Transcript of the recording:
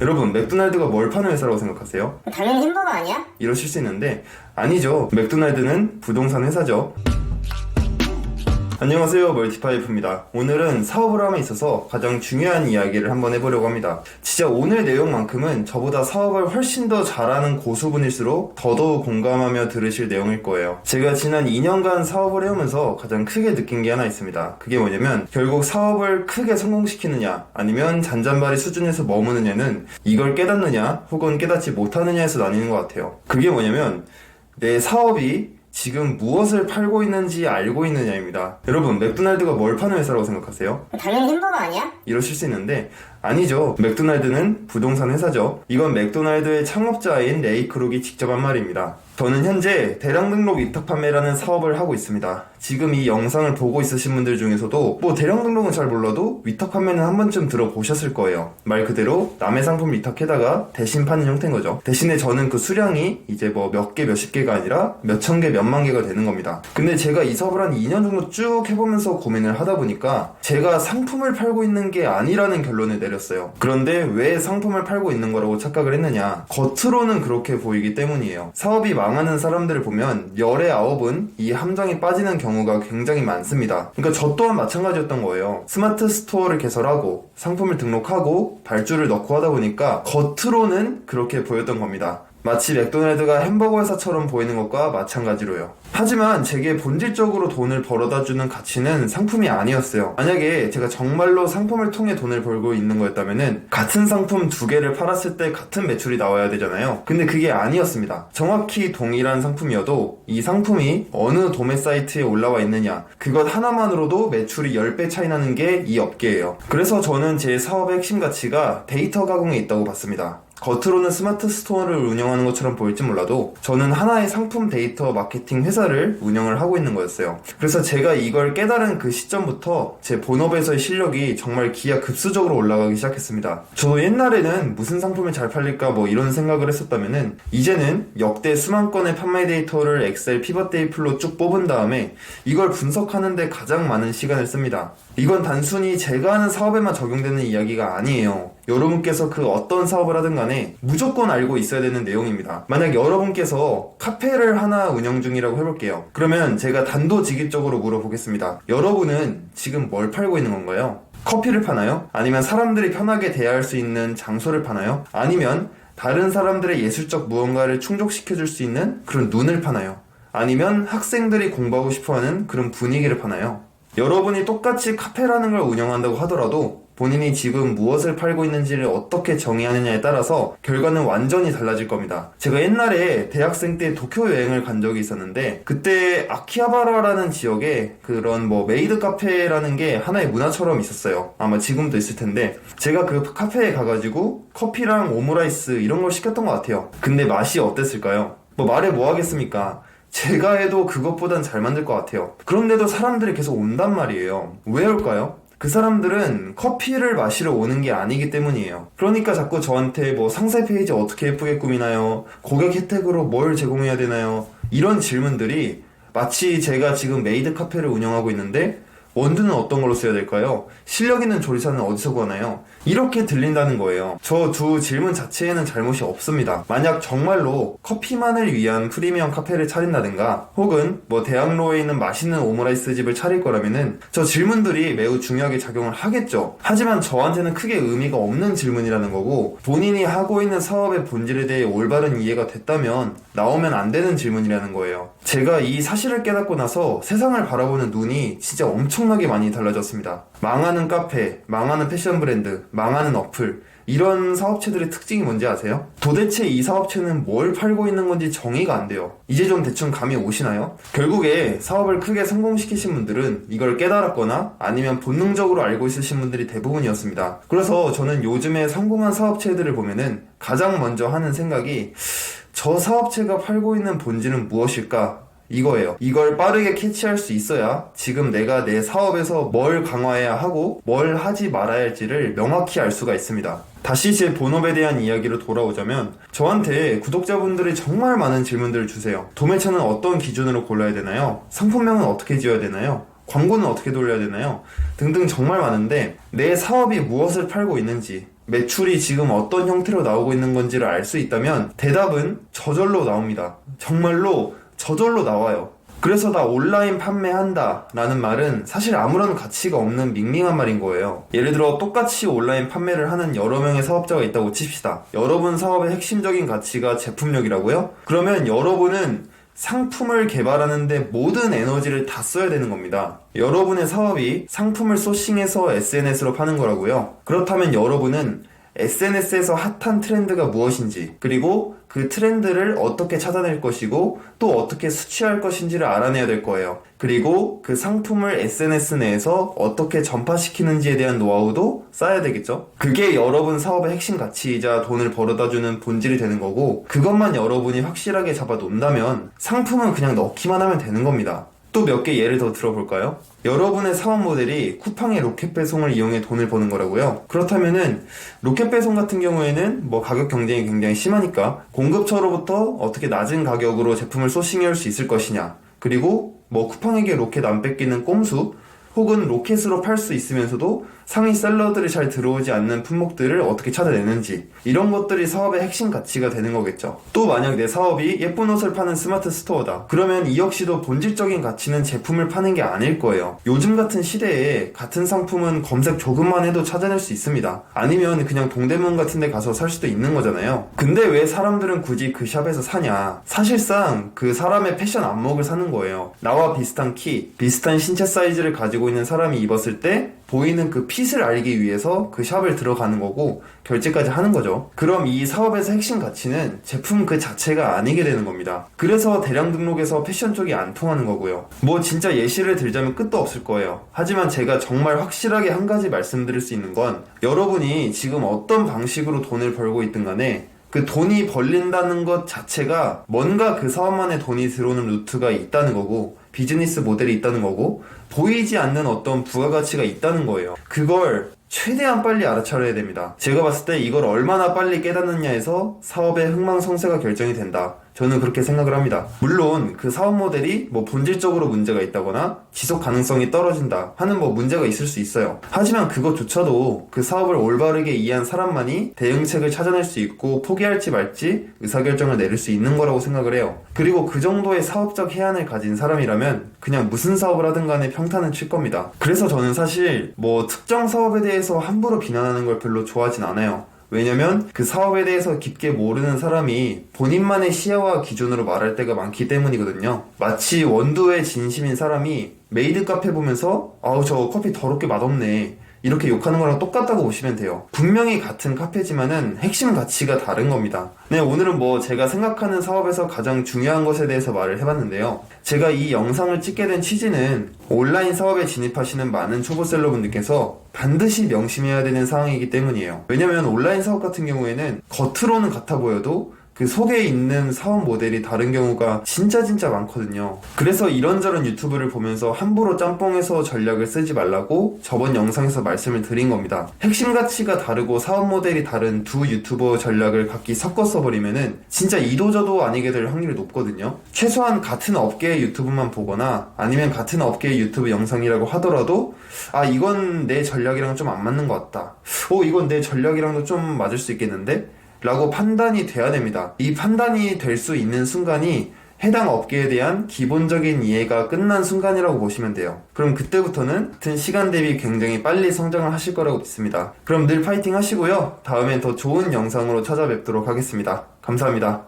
여러분, 맥도날드가 뭘 파는 회사라고 생각하세요? 당연히 햄버거 아니야? 이러실 수 있는데 아니죠. 맥도날드는 부동산 회사죠. 안녕하세요, 멀티파이프입니다. 오늘은 사업을 함에 있어서 가장 중요한 이야기를 한번 해보려고 합니다. 진짜 오늘 내용만큼은 저보다 사업을 훨씬 더 잘하는 고수분일수록 더더욱 공감하며 들으실 내용일 거예요. 제가 지난 2년간 사업을 해오면서 가장 크게 느낀 게 하나 있습니다. 그게 뭐냐면 결국 사업을 크게 성공시키느냐 아니면 잔잔바리 수준에서 머무느냐는 이걸 깨닫느냐 혹은 깨닫지 못하느냐에서 나뉘는 것 같아요. 그게 뭐냐면 내 사업이 지금 무엇을 팔고 있는지 알고 있느냐입니다. 여러분, 맥도날드가 뭘 파는 회사라고 생각하세요? 당연히 햄버거 아니야? 이러실 수 있는데 아니죠. 맥도날드는 부동산 회사죠. 이건 맥도날드의 창업자인 레이 크룩이 직접 한 말입니다. 저는 현재 대량 등록 위탁 판매라는 사업을 하고 있습니다. 지금 이 영상을 보고 있으신 분들 중에서도 뭐 대량 등록은 잘 몰라도 위탁 판매는 한 번쯤 들어보셨을 거예요. 말 그대로 남의 상품 위탁해다가 대신 파는 형태인 거죠. 대신에 저는 그 수량이 이제 뭐 몇 개, 몇십 개가 아니라 몇천 개, 몇만 개가 되는 겁니다. 근데 제가 이 사업을 한 2년 정도 쭉 해보면서 고민을 하다 보니까 제가 상품을 팔고 있는 게 아니라는 결론을 내렸어요. 그런데 왜 상품을 팔고 있는 거라고 착각을 했느냐? 겉으로는 그렇게 보이기 때문이에요. 사업이 망하는 사람들을 보면 열의 9은 이 함정에 빠지는 경우가 굉장히 많습니다. 그러니까 저 또한 마찬가지였던 거예요. 스마트 스토어를 개설하고 상품을 등록하고 발주를 넣고 하다 보니까 겉으로는 그렇게 보였던 겁니다. 마치 맥도날드가 햄버거 회사처럼 보이는 것과 마찬가지로요. 하지만 제게 본질적으로 돈을 벌어다주는 가치는 상품이 아니었어요. 만약에 제가 정말로 상품을 통해 돈을 벌고 있는 거였다면은 같은 상품 2개를 팔았을 때 같은 매출이 나와야 되잖아요. 근데 그게 아니었습니다. 정확히 동일한 상품이어도 이 상품이 어느 도매 사이트에 올라와 있느냐, 그것 하나만으로도 매출이 10배 차이 나는 게 이 업계예요. 그래서 저는 제 사업의 핵심 가치가 데이터 가공에 있다고 봤습니다. 겉으로는 스마트 스토어를 운영하는 것처럼 보일지 몰라도 저는 하나의 상품 데이터 마케팅 회사를 운영을 하고 있는 거였어요. 그래서 제가 이걸 깨달은 그 시점부터 제 본업에서의 실력이 정말 기하급수적으로 올라가기 시작했습니다. 저도 옛날에는 무슨 상품이 잘 팔릴까 뭐 이런 생각을 했었다면은 이제는 역대 수만 건의 판매 데이터를 엑셀 피벗 테이블로 쭉 뽑은 다음에 이걸 분석하는데 가장 많은 시간을 씁니다. 이건 단순히 제가 하는 사업에만 적용되는 이야기가 아니에요. 여러분께서 그 어떤 사업을 하든 간에 무조건 알고 있어야 되는 내용입니다. 만약 여러분께서 카페를 하나 운영 중이라고 해볼게요. 그러면 제가 단도직입적으로 물어보겠습니다. 여러분은 지금 뭘 팔고 있는 건가요? 커피를 파나요? 아니면 사람들이 편하게 대할 수 있는 장소를 파나요? 아니면 다른 사람들의 예술적 무언가를 충족시켜줄 수 있는 그런 눈을 파나요? 아니면 학생들이 공부하고 싶어하는 그런 분위기를 파나요? 여러분이 똑같이 카페라는 걸 운영한다고 하더라도 본인이 지금 무엇을 팔고 있는지를 어떻게 정의하느냐에 따라서 결과는 완전히 달라질 겁니다. 제가 옛날에 대학생 때 도쿄 여행을 간 적이 있었는데 그때 아키하바라라는 지역에 그런 뭐 메이드 카페라는 게 하나의 문화처럼 있었어요. 아마 지금도 있을 텐데 제가 그 카페에 가가지고 커피랑 오므라이스 이런 걸 시켰던 것 같아요. 근데 맛이 어땠을까요? 뭐 말해 뭐 하겠습니까? 제가 해도 그것보단 잘 만들 것 같아요. 그런데도 사람들이 계속 온단 말이에요. 왜 올까요? 그 사람들은 커피를 마시러 오는 게 아니기 때문이에요. 그러니까 자꾸 저한테 뭐 상세 페이지 어떻게 예쁘게 꾸미나요? 고객 혜택으로 뭘 제공해야 되나요? 이런 질문들이 마치 제가 지금 메이드 카페를 운영하고 있는데 원두는 어떤 걸로 써야 될까요? 실력 있는 조리사는 어디서 구하나요? 이렇게 들린다는 거예요. 저 두 질문 자체에는 잘못이 없습니다. 만약 정말로 커피만을 위한 프리미엄 카페를 차린다든가 혹은 뭐 대학로에 있는 맛있는 오므라이스 집을 차릴 거라면은 저 질문들이 매우 중요하게 작용을 하겠죠. 하지만 저한테는 크게 의미가 없는 질문이라는 거고 본인이 하고 있는 사업의 본질에 대해 올바른 이해가 됐다면 나오면 안 되는 질문이라는 거예요. 제가 이 사실을 깨닫고 나서 세상을 바라보는 눈이 진짜 엄청나게 많이 달라졌습니다. 망하는 카페, 망하는 패션 브랜드, 망하는 어플 이런 사업체들의 특징이 뭔지 아세요? 도대체 이 사업체는 뭘 팔고 있는 건지 정의가 안 돼요. 이제 좀 대충 감이 오시나요? 결국에 사업을 크게 성공시키신 분들은 이걸 깨달았거나 아니면 본능적으로 알고 있으신 분들이 대부분이었습니다. 그래서 저는 요즘에 성공한 사업체들을 보면은 가장 먼저 하는 생각이 저 사업체가 팔고 있는 본질은 무엇일까? 이거예요. 이걸 빠르게 캐치할 수 있어야 지금 내가 내 사업에서 뭘 강화해야 하고 뭘 하지 말아야 할지를 명확히 알 수가 있습니다. 다시 제 본업에 대한 이야기로 돌아오자면 저한테 구독자분들이 정말 많은 질문들을 주세요. 도매처는 어떤 기준으로 골라야 되나요? 상품명은 어떻게 지어야 되나요? 광고는 어떻게 돌려야 되나요? 등등 정말 많은데 내 사업이 무엇을 팔고 있는지 매출이 지금 어떤 형태로 나오고 있는 건지를 알 수 있다면 대답은 저절로 나옵니다. 정말로 저절로 나와요. 그래서 다 온라인 판매한다 라는 말은 사실 아무런 가치가 없는 밍밍한 말인 거예요. 예를 들어 똑같이 온라인 판매를 하는 여러 명의 사업자가 있다고 칩시다. 여러분 사업의 핵심적인 가치가 제품력이라고요? 그러면 여러분은 상품을 개발하는데 모든 에너지를 다 써야 되는 겁니다. 여러분의 사업이 상품을 소싱해서 SNS로 파는 거라고요. 그렇다면 여러분은 SNS에서 핫한 트렌드가 무엇인지, 그리고 그 트렌드를 어떻게 찾아낼 것이고 또 어떻게 수취할 것인지를 알아내야 될 거예요. 그리고 그 상품을 SNS 내에서 어떻게 전파시키는지에 대한 노하우도 쌓아야 되겠죠. 그게 여러분 사업의 핵심 가치이자 돈을 벌어다주는 본질이 되는 거고, 그것만 여러분이 확실하게 잡아 놓는다면 상품은 그냥 넣기만 하면 되는 겁니다. 또 몇 개 예를 더 들어볼까요? 여러분의 사업 모델이 쿠팡의 로켓 배송을 이용해 돈을 버는 거라고요. 그렇다면은 로켓 배송 같은 경우에는 뭐 가격 경쟁이 굉장히 심하니까 공급처로부터 어떻게 낮은 가격으로 제품을 소싱해올 수 있을 것이냐, 그리고 뭐 쿠팡에게 로켓 안 뺏기는 꼼수, 혹은 로켓으로 팔 수 있으면서도 상위 셀러들이 잘 들어오지 않는 품목들을 어떻게 찾아내는지, 이런 것들이 사업의 핵심 가치가 되는 거겠죠. 또 만약 내 사업이 예쁜 옷을 파는 스마트 스토어다. 그러면 이 역시도 본질적인 가치는 제품을 파는 게 아닐 거예요. 요즘 같은 시대에 같은 상품은 검색 조금만 해도 찾아낼 수 있습니다. 아니면 그냥 동대문 같은 데 가서 살 수도 있는 거잖아요. 근데 왜 사람들은 굳이 그 샵에서 사냐? 사실상 그 사람의 패션 안목을 사는 거예요. 나와 비슷한 키, 비슷한 신체 사이즈를 가지고 있는 사람이 입었을 때 보이는 그 핏을 알기 위해서 그 샵을 들어가는 거고 결제까지 하는 거죠. 그럼 이 사업에서 핵심 가치는 제품 그 자체가 아니게 되는 겁니다. 그래서 대량 등록에서 패션 쪽이 안 통하는 거고요. 뭐 진짜 예시를 들자면 끝도 없을 거예요. 하지만 제가 정말 확실하게 한 가지 말씀드릴 수 있는 건, 여러분이 지금 어떤 방식으로 돈을 벌고 있든 간에 그 돈이 벌린다는 것 자체가 뭔가 그 사업만의 돈이 들어오는 루트가 있다는 거고, 비즈니스 모델이 있다는 거고, 보이지 않는 어떤 부가가치가 있다는 거예요. 그걸 최대한 빨리 알아차려야 됩니다. 제가 봤을 때 이걸 얼마나 빨리 깨닫느냐에서 사업의 흥망성쇠가 결정이 된다. 저는 그렇게 생각을 합니다. 물론 그 사업 모델이 뭐 본질적으로 문제가 있다거나 지속 가능성이 떨어진다 하는 뭐 문제가 있을 수 있어요. 하지만 그것조차도 그 사업을 올바르게 이해한 사람만이 대응책을 찾아낼 수 있고 포기할지 말지 의사결정을 내릴 수 있는 거라고 생각을 해요. 그리고 그 정도의 사업적 해안을 가진 사람이라면 그냥 무슨 사업을 하든 간에 평탄은 칠 겁니다. 그래서 저는 사실 뭐 특정 사업에 대해서 함부로 비난하는 걸 별로 좋아하진 않아요. 왜냐면 그 사업에 대해서 깊게 모르는 사람이 본인만의 시야와 기준으로 말할 때가 많기 때문이거든요. 마치 원두에 진심인 사람이 메이드 카페 보면서 아우 저 커피 더럽게 맛없네 이렇게 욕하는 거랑 똑같다고 보시면 돼요. 분명히 같은 카페지만은 핵심 가치가 다른 겁니다. 네, 오늘은 뭐 제가 생각하는 사업에서 가장 중요한 것에 대해서 말을 해봤는데요. 제가 이 영상을 찍게 된 취지는 온라인 사업에 진입하시는 많은 초보셀러분들께서 반드시 명심해야 되는 사항이기 때문이에요. 왜냐면 온라인 사업 같은 경우에는 겉으로는 같아 보여도 그 속에 있는 사업 모델이 다른 경우가 진짜 많거든요. 그래서 이런저런 유튜브를 보면서 함부로 짬뽕해서 전략을 쓰지 말라고 저번 영상에서 말씀을 드린 겁니다. 핵심 가치가 다르고 사업 모델이 다른 두 유튜버 전략을 각기 섞어 써버리면은 진짜 이도저도 아니게 될 확률이 높거든요. 최소한 같은 업계의 유튜브만 보거나 아니면 같은 업계의 유튜브 영상이라고 하더라도 아 이건 내 전략이랑 좀 안 맞는 것 같다. 이건 내 전략이랑도 좀 맞을 수 있겠는데? 라고 판단이 돼야 됩니다. 이 판단이 될 수 있는 순간이 해당 업계에 대한 기본적인 이해가 끝난 순간이라고 보시면 돼요. 그럼 그때부터는 같은 시간 대비 굉장히 빨리 성장을 하실 거라고 믿습니다. 그럼 늘 파이팅 하시고요. 다음엔 더 좋은 영상으로 찾아뵙도록 하겠습니다. 감사합니다.